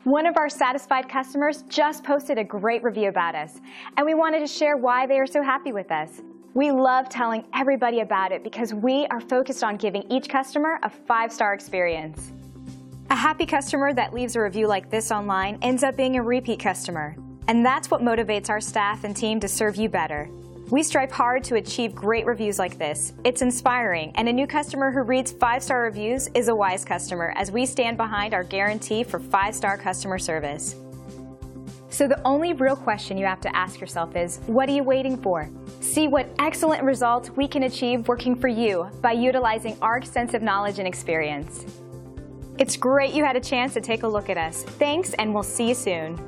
One of our satisfied customers just posted a great review about us, and we wanted to share why they are so happy with us. We love telling everybody about it because we are focused on giving each customer a 5-star experience. A happy customer that leaves a review like this online ends up being a repeat customer, and that's what motivates our staff and team to serve you better. We strive hard to achieve great reviews like this. It's inspiring, and a new customer who reads 5-star reviews is a wise customer, as we stand behind our guarantee for 5-star customer service. So the only real question you have to ask yourself is, what are you waiting for? See what excellent results we can achieve working for you by utilizing our extensive knowledge and experience. It's great you had a chance to take a look at us. Thanks, and we'll see you soon.